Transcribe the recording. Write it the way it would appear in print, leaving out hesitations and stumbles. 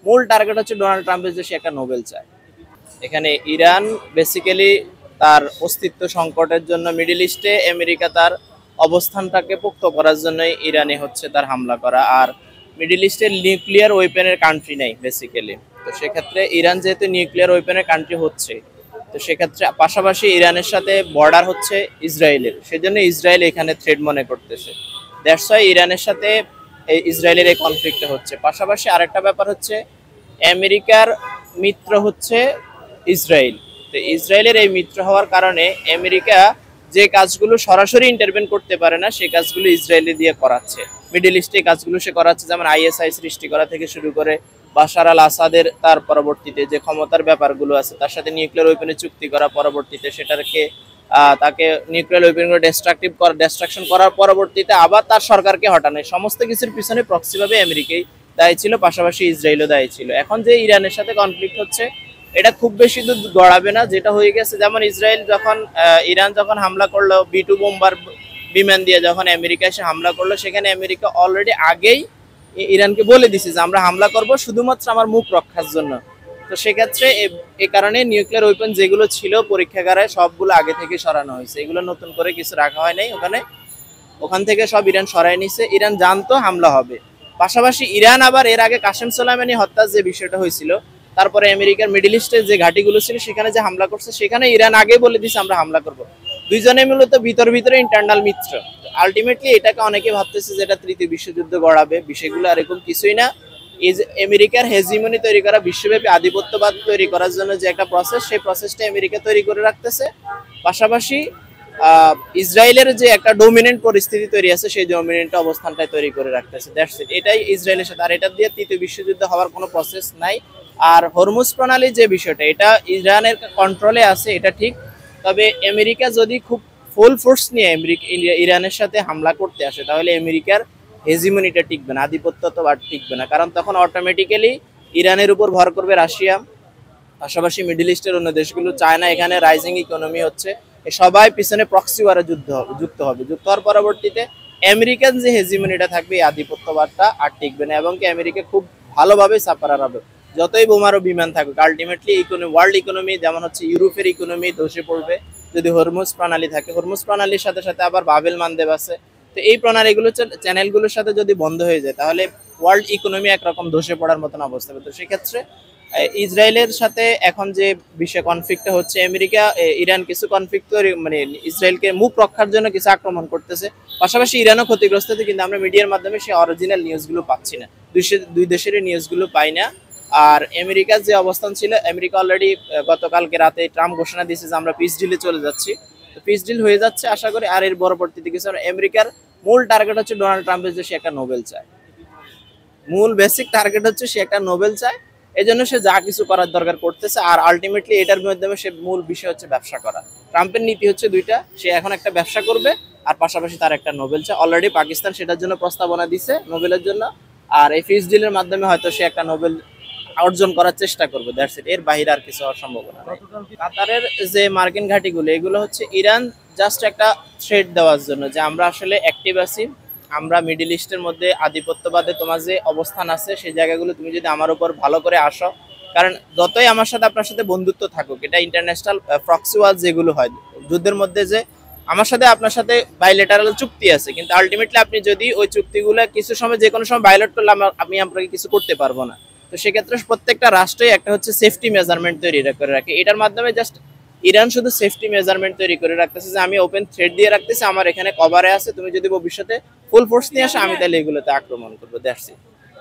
মূল টার্গেট হচ্ছে ডোনাল্ড ট্রাম্পের যে সে একটা নোবেল চায়। এখানে ইরান বেসিক্যালি তার অস্তিত্ব সংকটের জন্য মিডল ইস্টে আমেরিকা তার অবস্থানটাকে পোক্ত করার জন্যই ইরানে হচ্ছে তার হামলা করা। আর মিডল ইস্টের নিউক্লিয়ার ওয়েপেনের কান্ট্রি নেই বেসিক্যালি, তো সেক্ষেত্রে ইরান যেহেতু নিউক্লিয়ার ওয়েপেনের কান্ট্রি হচ্ছে, তো সেক্ষেত্রে পাশাপাশি ইরানের সাথে বর্ডার হচ্ছে ইসরায়েলের, সেজন্য ইসরায়েল এখানে থ্রেড মনে করতেছে। দ্যাটস ওয়াই ইরানের সাথে ইসরায়েলের এই কনফ্লিক্টটা হচ্ছে। পাশাপাশি আরেকটা ব্যাপার হচ্ছে আমেরিকার মিত্র হচ্ছে ইসরায়েল। তো ইসরায়েলের এই মিত্র হওয়ার কারণে আমেরিকা যে কাজগুলো সরাসরি ইন্টারভেন করতে পারে না সেই কাজগুলো ইসরায়েলি দিয়ে করাচ্ছে। মিডল ইস্টে কাজগুলো সে করাচ্ছে, যেমন আইএসআই সৃষ্টি করা থেকে শুরু করে বাশার আল আসাদের তার পরবর্তীতে যে ক্ষমতার ব্যাপারগুলো আছে তার সাথে নিউক্লিয়ার ওয়েপেনের চুক্তি করা, পরবর্তীতে সেটাকে তাকে নিউক্লিয়ার ওয়েপেনগুলো ডিস্ট্রাকশন করার পরবর্তীতে আবার তার সরকারকে হটানো, সমস্ত কিছুর পিছনে প্রক্সিভাবে আমেরিকাই দায়ী ছিল, পাশাপাশি ইসরায়েলও দায়ী ছিল। এখন যে ইরানের সাথে কনফ্লিক্ট হচ্ছে এটা খুব বেশি দূর গড়াবে না, যেটা হয়ে গেছে যেমন ইসরায়েল যখন ইরান যখন হামলা করলো B2 বোম্বার বিমান দিয়ে, যখন আমেরিকা এসে হামলা করলো সেখানে আমেরিকা অলরেডি আগেই ইরানকে বলে দিছে যে আমরা হামলা করব শুধুমাত্র আমার মুখ রক্ষার জন্য। তো সেক্ষেত্রে এই কারণে নিউক্লিয়ার ওয়েপন যেগুলো ছিল পরীক্ষাগারে সবগুলো আগে থেকে সরানো হয়েছে, এগুলো নতুন করে কিছু রাখা হয় নাই ওখান থেকে সব ইরান সরাই নিছে। ইরান জানতো হামলা হবে। পাশাপাশি ইরান আবার এর আগে কাসেম সোলাইমানি হত্যার যে বিষয়টা হয়েছিল, তারপরে আমেরিকার মিডল ইস্টের যে ঘাঁটিগুলো ছিল সেখানে যে হামলা করছে, সেখানে ইরান আগে বলে দিছে আমরা হামলা করব। দুইজনে মূলত ভিতরে ইন্টারনাল মিত্র। আলটিমেটলি এটাকে অনেকে ভাবতেছে যে এটা তৃতীয় বিশ্বযুদ্ধ গড়াবে, বিষয়গুলো এরকম কিছুই না। আমেরিকার হেজিমনি তৈরি করা, বিশ্বব্যাপী আধিপত্যবাদ তৈরি করার জন্য যে একটা প্রসেস, সেই প্রসেসটা আমেরিকা তৈরি করে রাখতেছে। পাশাপাশি ইসরায়েলের যে একটা ডোমিনেন্ট পরিস্থিতি তৈরি আছে সেই ডোমিনেন্ট অবস্থানটাই তৈরি করে রাখতেছে। দ্যাটস ইট, এটাই ইসরায়েলের সাথে। আর এটা দিয়ে তৃতীয় বিশ্বযুদ্ধ হওয়ার কোনো প্রসেস নাই। আর হরমুজ প্রণালী যে বিষয়টা, এটা ইরানের কন্ট্রোলে আছে, এটা ঠিক। তবে আমেরিকা যদি খুব ফুল ফোর্স নিয়ে ইরানের সাথে হামলা করতে আসে তাহলে আমেরিকার হেজিমনিটা টিকবে না, আধিপত্য তো আর টিকবে না, কারণ তখন অটোমেটিক্যালি ইরানের উপর ভর করবে রাশিয়া, পাশাপাশি মিডল ইস্টের অন্য দেশগুলো, চায়না এখানে রাইজিং ইকোনমি হচ্ছে, সবাই পিছনে প্রক্সি ওয়ারে যুক্ত হওয়ার পরবর্তীতে আমেরিকান যে হেজিমনিটা থাকবে এই আধিপত্যবাদটা আর টিকবে না, এবং কি আমেরিকা খুব ভালোভাবে সাপারার হবে। যতই বোমারও বিমান থাকুক, আলটিমেটলি ওয়ার্ল্ড ইকোনমি যেমন হচ্ছে ইউরোপের ইকোনমি ধসে পড়বে যদি হরমুজ প্রণালী থাকে। হরমুজ প্রণালীর সাথে সাথে আবার বাবেল মানদেব আছে, তো এই প্রণালীগুলো চ্যানেলগুলোর সাথে যদি বন্ধ হয়ে যায় তাহলে ওয়ার্ল্ড ইকোনমি একরকম ধসে পড়ার মতন অবস্থা হবে। তো সেক্ষেত্রে ইসরায়েলের সাথে এখন যে বিষয় কনফ্লিক্টটা হচ্ছে, আমেরিকা ইরান কিছু কনফ্লিক্ট মানে ইসরায়েলকে মুখ রক্ষার জন্য কিছু আক্রমণ করতেছে, পাশাপাশি ইরানও ক্ষতিগ্রস্ত হচ্ছে, কিন্তু আমরা মিডিয়ার মাধ্যমে সেই অরিজিনাল নিউজগুলো পাচ্ছি না, দুই দেশেরই নিউজগুলো পাই না। আর আমেরিকার যে অবস্থান ছিল, আমেরিকা অলরেডি গতকালকে রাতে ট্রাম্প ঘোষণা দিয়েছে যে আমরা পিস ডিলে চলে যাচ্ছি, তো পিস ডিল হয়ে যাচ্ছে আশা করি। আর এর পরবর্তীতে কিছু আমেরিকার মূল টার্গেট হচ্ছে ডোনাল্ড ট্রাম্পের যে সে একটা নোবেল চায়, মূল বেসিক টার্গেট হচ্ছে সে একটা নোবেল চায়, এই জন্য সে যা কিছু করার দরকার করতেছে। আর আলটিমেটলি এটার মাধ্যমে সে মূল বিষয় হচ্ছে ব্যবসা করা। ট্রাম্পের নীতি হচ্ছে দুইটা, সে এখন একটা ব্যবসা করবে আর পাশাপাশি তার একটা নোবেল চায়। অলরেডি পাকিস্তান সেটার জন্য প্রস্তাবনা দিছে নোবেলের জন্য, আর এই ফিস ডিলের মাধ্যমে হয়তো সে একটা নোবেল অর্জন করার চেষ্টা করবে। দ্যাটস ইট, এর বাইরে আর কিছু হওয়ার সম্ভাবনা নেই। কাতারের যে মার্কিন ঘাঁটিগুলো, এগুলো হচ্ছে ইরান জাস্ট একটা থ্রেট দেওয়ার জন্য যে আমরা আসলে অ্যাক্টিভ আছি, আমরা মিডল ইস্টের মধ্যে আধিপত্যবাদে তোমার যে অবস্থান আছে সেই জায়গাগুলো তুমি যদি আমার উপর ভালো করে আসো, কারণ যতই আমার সাথে আপনার সাথে বন্ধুত্ব থাকুক, এটা ইন্টারন্যাশনাল প্রক্সি ওয়ার যেগুলো হয় যুদ্ধের মধ্যে, যে আমার সাথে আপনার সাথে বাইলেটারাল চুক্তি আছে, কিন্তু আলটিমেটলি আপনি যদি ওই চুক্তিগুলো কিছু সময় যে কোনো সময় ভায়োলেট করলে আমি আপনাকে কিছু করতে পারবো না। তো সেক্ষেত্রে প্রত্যেকটা রাষ্ট্রই একটা হচ্ছে সেফটি মেজারমেন্ট তৈরি করে রাখে, এটার মাধ্যমে জাস্ট ইরান শুধু সেফটি মেজারমেন্ট তৈরি করে রাখতেছে যে আমি ওপেন থ্রেড দিয়ে রাখতেছি, আমার এখানে কভারে আছে, তুমি যদি ভবিষ্যতে ফুল ফোর্স নিয়ে আসো আমি তাহলে এগুলোতে আক্রমণ করবো। That's it.